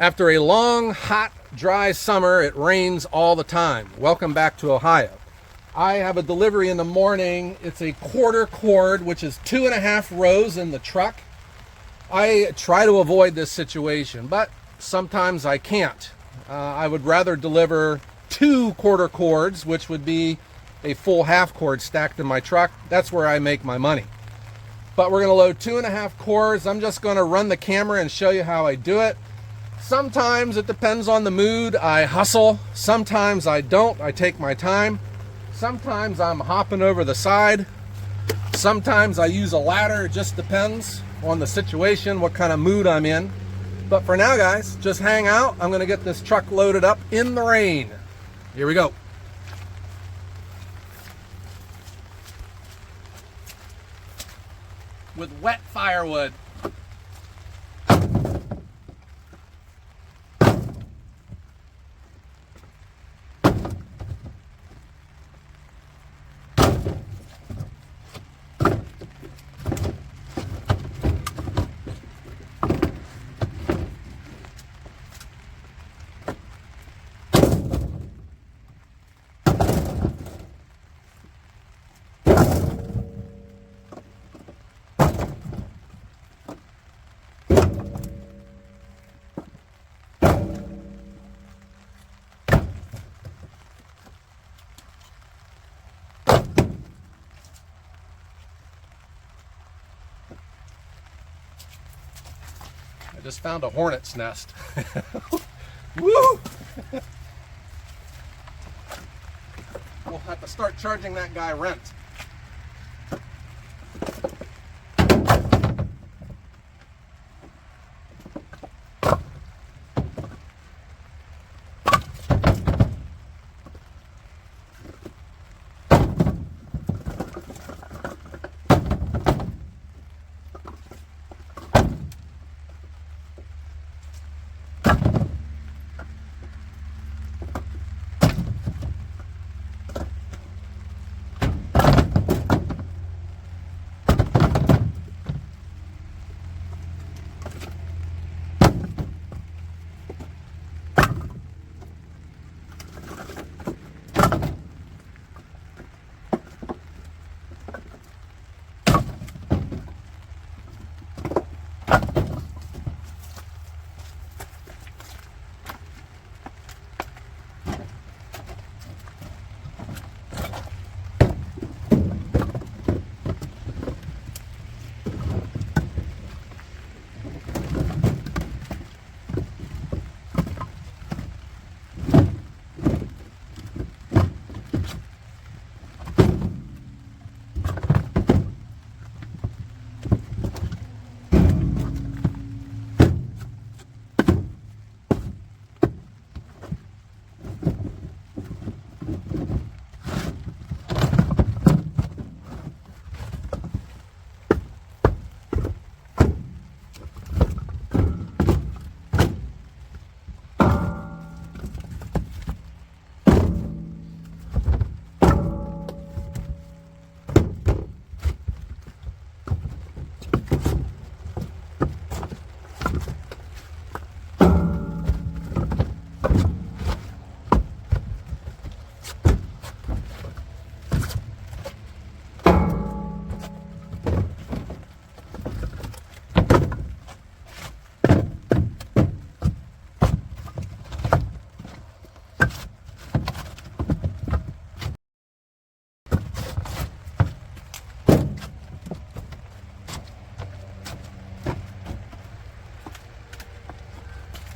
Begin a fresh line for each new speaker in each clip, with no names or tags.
After a long, hot, dry summer, it rains all the time. Welcome back to Ohio. I have a delivery in the morning. It's a quarter cord, which is 2.5 rows in the truck. I try to avoid this situation, but sometimes I can't. I would rather deliver 2 quarter cords, which would be a full half cord stacked in my truck. That's where I make my money. But we're going to load 2.5 cords. I'm just going to run the camera and show you how I do it. Sometimes it depends on the mood. I hustle. Sometimes I don't. I take my time. Sometimes I'm hopping over the side. Sometimes I use a ladder. It just depends on the situation, what kind of mood I'm in. But for now, guys, just hang out. I'm going to get this truck loaded up in the rain. Here we go. With wet firewood. I just found a hornet's nest. Woo! We'll have to start charging that guy rent.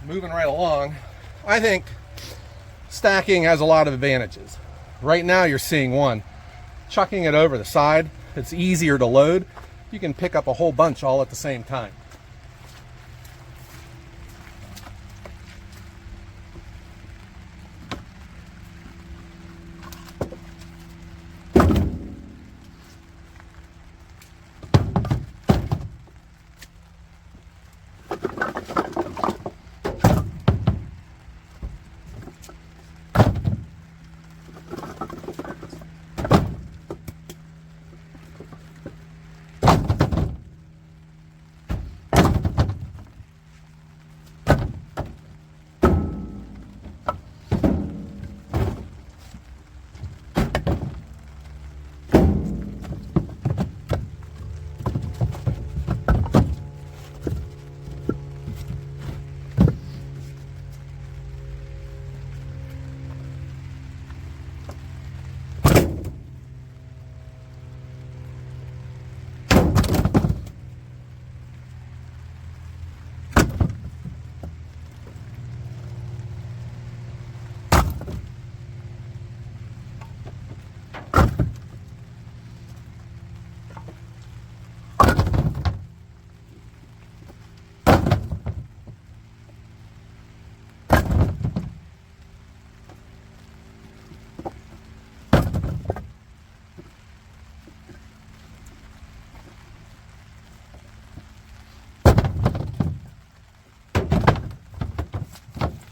Moving right along, I think stacking has a lot of advantages. Right now you're seeing one. Chucking it over the side, it's easier to load. You can pick up a whole bunch all at the same time.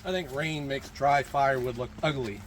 I think rain makes dry firewood look ugly.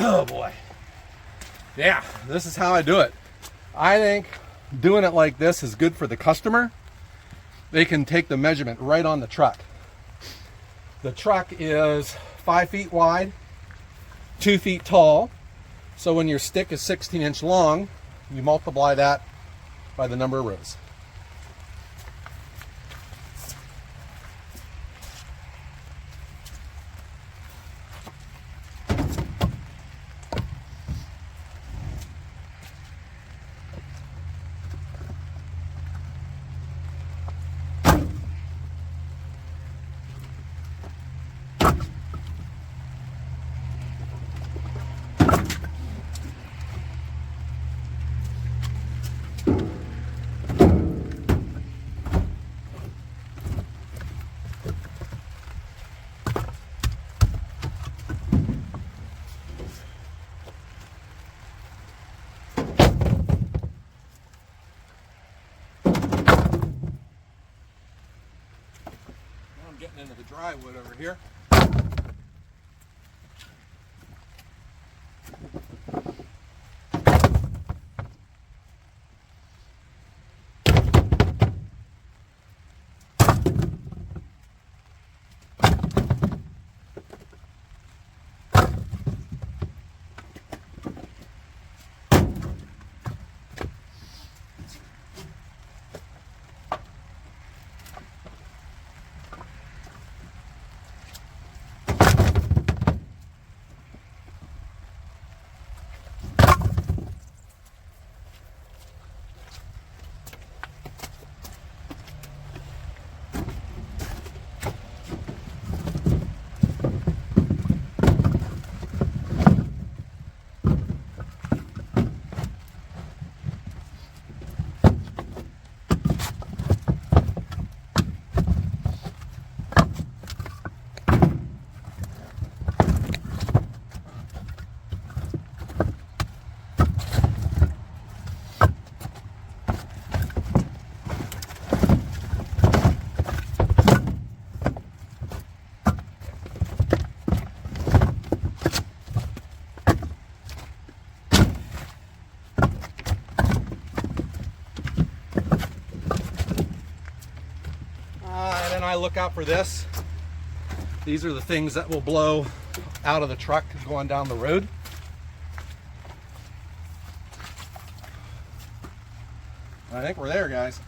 Oh boy. Yeah, this is how I do it. I think doing it like this is good for the customer. They can take the measurement right on the truck. The truck is 5 feet wide, 2 feet tall. So when your stick is 16-inch long, you multiply that by the number of rows. Getting into the dry wood over here. I look out for this. These are the things that will blow out of the truck going down the road. I think we're there, guys.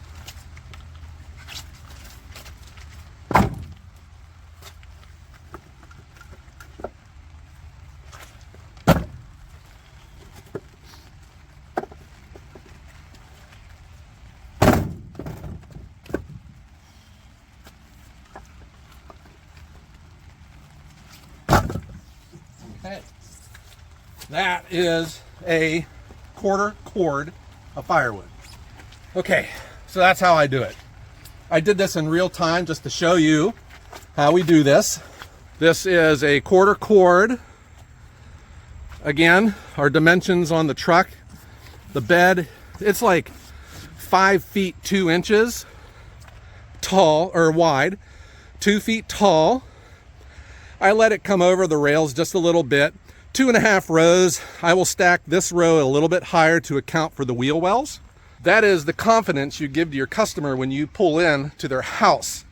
Okay. That is a quarter cord of firewood. Okay, so that's how I do it. I did this in real time just to show you how we do this. This is a quarter cord. Again, our dimensions on the truck. The bed, it's like 5 feet 2 inches tall, or wide, 2 feet tall. I let it come over the rails just a little bit. 2.5 rows. I will stack this row a little bit higher to account for the wheel wells. That is the confidence you give to your customer when you pull in to their house.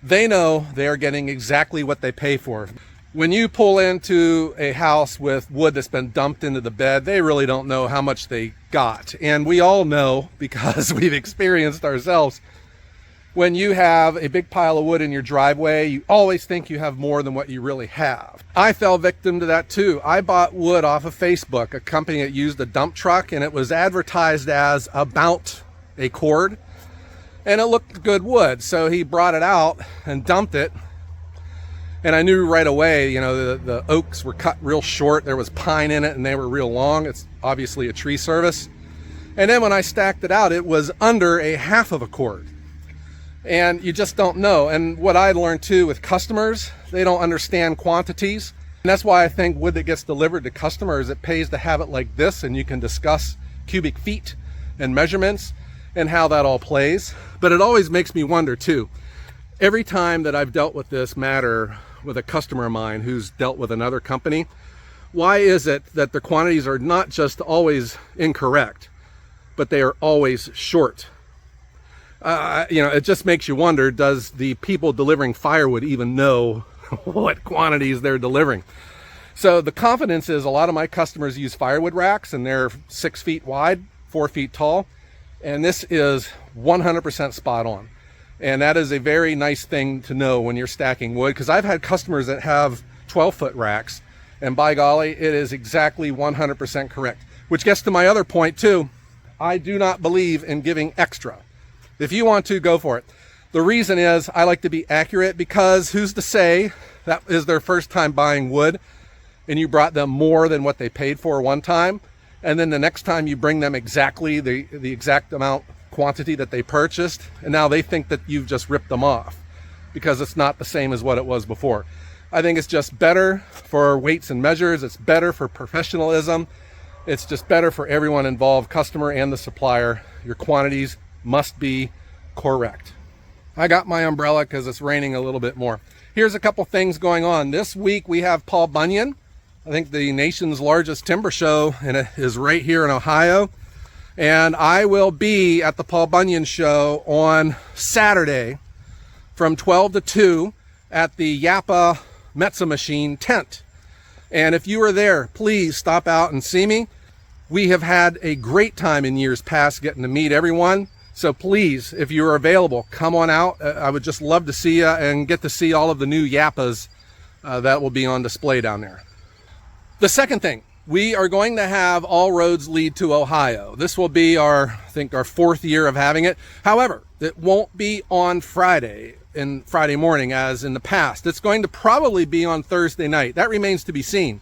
They know they are getting exactly what they pay for. When you pull into a house with wood that's been dumped into the bed, they really don't know how much they got. And we all know, because we've experienced ourselves, when you have a big pile of wood in your driveway, you always think you have more than what you really have. I fell victim to that too. I bought wood off of Facebook, a company that used a dump truck, and it was advertised as about a cord, and it looked good wood. So he brought it out and dumped it. And I knew right away, the oaks were cut real short. There was pine in it and they were real long. It's obviously a tree service. And then when I stacked it out, it was under a half of a cord. And you just don't know. And what I learned too with customers, they don't understand quantities. And that's why I think wood that gets delivered to customers, it pays to have it like this, and you can discuss cubic feet and measurements and how that all plays. But it always makes me wonder too. Every time that I've dealt with this matter with a customer of mine who's dealt with another company, why is it that the quantities are not just always incorrect, but they are always short? It just makes you wonder, does the people delivering firewood even know what quantities they're delivering? So the confidence is a lot of my customers use firewood racks, and they're 6 feet wide, 4 feet tall, and this is 100% spot on. And that is a very nice thing to know when you're stacking wood, because I've had customers that have 12-foot racks, and by golly, it is exactly 100% correct. Which gets to my other point too. I do not believe in giving extra. If you want to, go for it. The reason is I like to be accurate, because who's to say that is their first time buying wood and you brought them more than what they paid for one time, and then the next time you bring them exactly the exact amount quantity that they purchased, and now they think that you've just ripped them off because it's not the same as what it was before. I think it's just better for weights and measures. It's better for professionalism. It's just better for everyone involved, customer and the supplier. Your quantities must be correct. I got my umbrella because it's raining a little bit more. Here's a couple things going on. This week we have Paul Bunyan, I think the nation's largest timber show, and it is right here in Ohio. And I will be at the Paul Bunyan show on Saturday from 12 to 2 at the Japa Metsa Machine tent. And if you are there, please stop out and see me. We have had a great time in years past getting to meet everyone. So please, if you are available, come on out. I would just love to see you and get to see all of the new Japas that will be on display down there. The second thing, we are going to have All Roads Lead to Ohio. This will be our 4th year of having it. However, it won't be on Friday morning as in the past. It's going to probably be on Thursday night. That remains to be seen.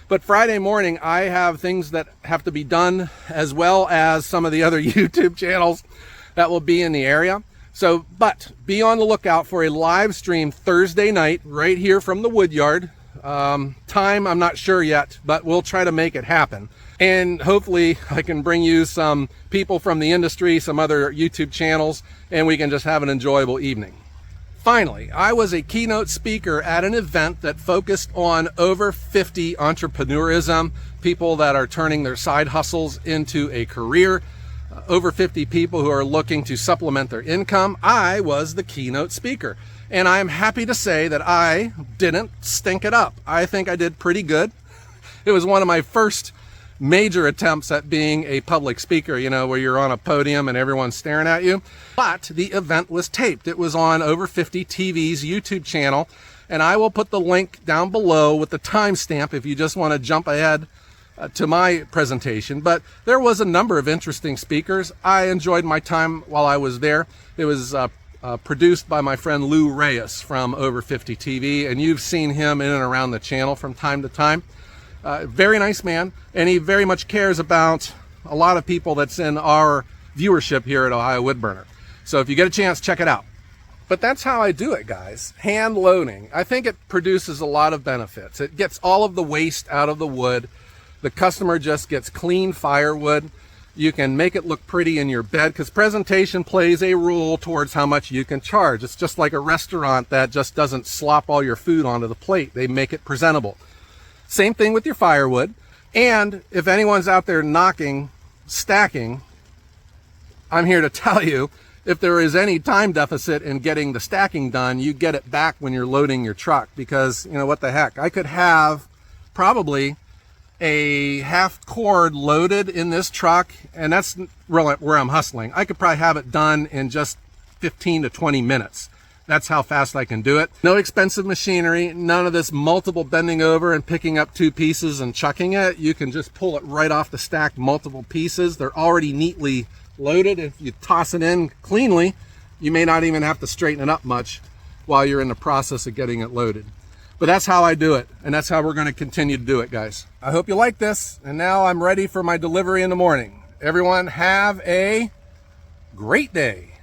But Friday morning, I have things that have to be done, as well as some of the other YouTube channels that will be in the area. But be on the lookout for a live stream Thursday night right here from the Woodyard. Time, I'm not sure yet, but we'll try to make it happen. And hopefully I can bring you some people from the industry, some other YouTube channels, and we can just have an enjoyable evening. Finally, I was a keynote speaker at an event that focused on over 50 entrepreneurism, people that are turning their side hustles into a career, over 50 people who are looking to supplement their income. I was the keynote speaker, and I'm happy to say that I didn't stink it up. I think I did pretty good. It was one of my first major attempts at being a public speaker, where you're on a podium and everyone's staring at you. But the event was taped. It was on Over 50 TV's YouTube channel, and I will put the link down below with the timestamp if you just want to jump ahead to my presentation. But there was a number of interesting speakers. I enjoyed my time while I was there. It was produced by my friend Lou Reyes from Over 50 TV, and you've seen him in and around the channel from time to time. Very nice man, and he very much cares about a lot of people that's in our viewership here at Ohio Woodburner. So if you get a chance, check it out. But that's how I do it, guys. Hand loading. I think it produces a lot of benefits. It gets all of the waste out of the wood. The customer just gets clean firewood. You can make it look pretty in your bed, because presentation plays a role towards how much you can charge. It's just like a restaurant that just doesn't slop all your food onto the plate. They make it presentable. Same thing with your firewood. And if anyone's out there knocking stacking, I'm here to tell you, if there is any time deficit in getting the stacking done, you get it back when you're loading your truck, because, you know, what the heck, I could have probably a half cord loaded in this truck, and that's really where I'm hustling. I could probably have it done in just 15 to 20 minutes. That's how fast I can do it. No expensive machinery, none of this multiple bending over and picking up 2 pieces and chucking it. You can just pull it right off the stack, multiple pieces. They're already neatly loaded. If you toss it in cleanly, you may not even have to straighten it up much while you're in the process of getting it loaded. But that's how I do it, and that's how we're going to continue to do it, guys. I hope you like this, and now I'm ready for my delivery in the morning. Everyone have a great day.